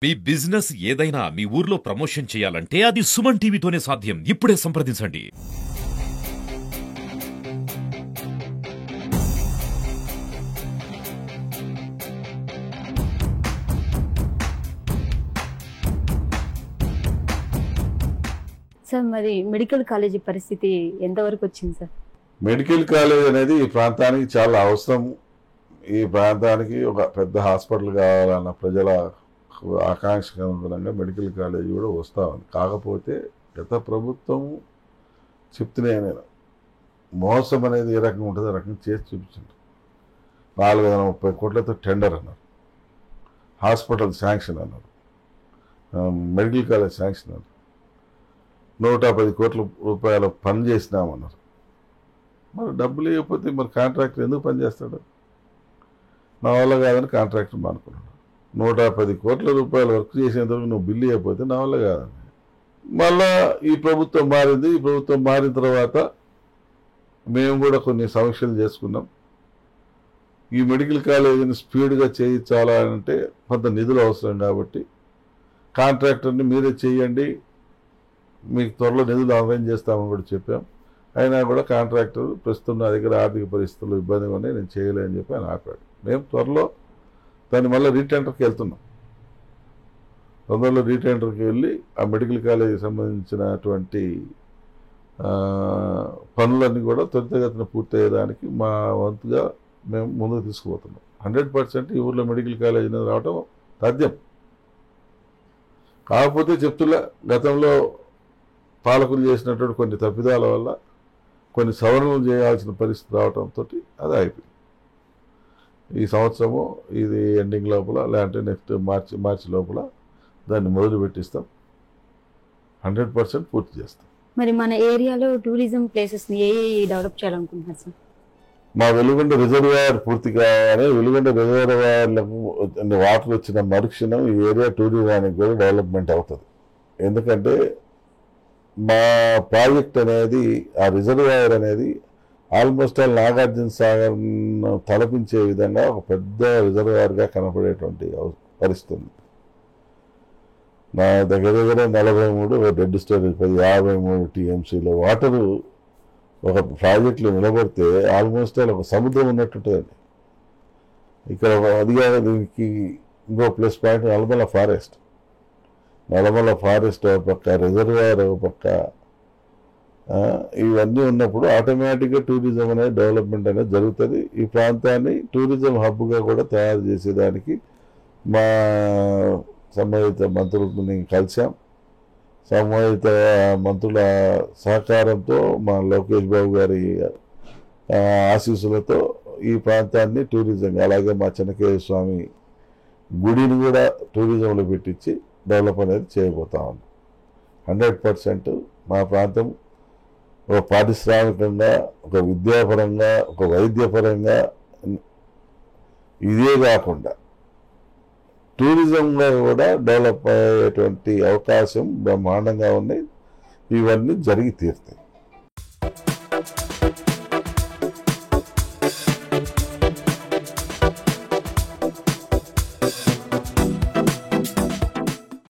మీ business ఏదైనా మీ ఊర్లో promotion చేయాలంటే అది సుమన్ టీవీతోనే సాధ్యం. ఇప్పుడే సంప్రదించండి. సార్ మరి మెడికల్ కాలేజీ పరిస్థితి ఎంతవరకు వచ్చింది సార్? మెడికల్ కాలేజ్ అనేది ఈ ప్రాంతానికి చాలా అవసరం. ఈ ప్రాంతానికి ఒక పెద్ద హాస్పిటల్ కావాలన్న ప్రజల ఆకాంక్షకు అనుగుణంగా మెడికల్ కాలేజ్ కూడా వస్తూ ఉంది. కాకపోతే గత ప్రభుత్వం చెప్తూనే నేను మోసం అనేది ఏ రకంగా ఉంటుందో ఆ రకంగా చేసి చూపించింది. 430 కోట్లతో టెండర్ అన్నారు, హాస్పిటల్ శాంక్షన్ అన్నారు, మెడికల్ కాలేజ్ శాంక్షన్ అన్నారు, 110 కోట్ల రూపాయల పని చేసినామన్నారు. మరి డబ్బులు ఇవ్వకపోతే మరి కాంట్రాక్టర్ ఎందుకు పనిచేస్తాడు? నా వల్ల కాదని కాంట్రాక్టర్ అనుకున్నాడు. 110 కోట్ల రూపాయల వర్క్ చేసేంతవరకు నువ్వు బిల్లు ఇవ్వకపోతే నా వల్ల కాదని. మళ్ళా ఈ ప్రభుత్వం మారింది. ఈ ప్రభుత్వం మారిన తర్వాత మేము కూడా కొన్ని సమీక్షలు చేసుకున్నాం. ఈ మెడికల్ కాలేజీని స్పీడ్గా చేయించాలంటే కొంత నిధులు అవసరం కాబట్టి కాంట్రాక్టర్ని మీరే చేయండి, మీకు త్వరలో నిధులు అరేంజ్ చేస్తామని కూడా చెప్పాం. అయినా కూడా కాంట్రాక్టర్ ప్రస్తుతం నా దగ్గర ఆర్థిక పరిస్థితులు ఇబ్బందిగా ఉన్నాయి, నేను చేయలేని చెప్పి ఆయన ఆపాడు. మేము త్వరలో దాన్ని మళ్ళీ రీటెండర్కి వెళ్తున్నాం. తొందరలో రీటెండర్కి వెళ్ళి ఆ మెడికల్ కాలేజీకి సంబంధించినటువంటి పనులన్నీ కూడా త్వరితగతిన పూర్తయ్యేదానికి మా వంతుగా మేము ముందుకు తీసుకుపోతున్నాం. 100% ఈ ఊర్లో మెడికల్ కాలేజీ అనేది రావడం సాధ్యం. కాకపోతే చెప్తున్నా, గతంలో పాలకులు చేసినటువంటి కొన్ని తప్పిదాల వల్ల కొన్ని సవరణలు చేయాల్సిన పరిస్థితి రావడంతో అది అయిపోయింది. ఈ సంవత్సరము ఇది ఎండింగ్ లోపల, లేదంటే నెక్స్ట్ మార్చి లోపల దాన్ని మొదలు పెట్టిస్తాం. 100% పూర్తి చేస్తాం. మరి మన ఏరియాలో టూరిజం ప్లేసెస్ని ఏ డెవలప్ చేయాలనుకుంటున్నారు సార్? మా వెలుగొండ రిజర్వాయర్ పూర్తి కాగానే వెలుగొండ రిజర్వాయర్లకు వాటర్ వచ్చిన మరుక్షణం ఈ ఏరియా టూరిజానికి కూడా డెవలప్మెంట్ అవుతుంది. ఎందుకంటే మా ప్రాజెక్ట్ అనేది, ఆ రిజర్వాయర్ అనేది ఆల్మోస్ట్ ఆల్ నాగార్జున సాగర్ తలపించే విధంగా ఒక పెద్ద రిజర్వాయర్గా కనపడేటువంటి పరిస్థితి. నా దగ్గర 43 డెడ్ స్టోరేజ్ 53 టీఎంసీలో వాటరు ఒక ప్రాజెక్టులో నిలబడితే ఆల్మోస్ట్ ఆల్ ఒక సముద్రం ఉన్నట్టుంటుందండి. ఇక్కడ అదిగా దీనికి ఇంకో plus point Nallamala forest. Nallamala forest ఒక పక్క, రిజర్వాయర్ ఒక పక్క, ఇవన్నీ ఉన్నప్పుడు ఆటోమేటిక్గా టూరిజం అనేది డెవలప్మెంట్ అనేది జరుగుతుంది. ఈ ప్రాంతాన్ని టూరిజం హబ్గా కూడా తయారు చేసేదానికి మా సంబంధిత మంత్రులని కలిసాం. సంబంధిత మంత్రుల సహకారంతో, మా లోకేష్ బాబు గారి ఆశీస్సులతో ఈ ప్రాంతాన్ని టూరిజం, అలాగే మా చెన్నకేశ్వర స్వామి గుడిని కూడా టూరిజంలో పెట్టించి డెవలప్ అనేది చేయబోతా ఉన్నాం. 100% మా ప్రాంతం ఒక పారిశ్రామికంగా, ఒక విద్యాపరంగా, ఒక వైద్యపరంగా, ఇదే కాకుండా టూరిజంగా కూడా డెవలప్ అయ్యేటువంటి అవకాశం బ్రహ్మాండంగా ఉన్నాయి. ఇవన్నీ జరిగి తీరుతాయి.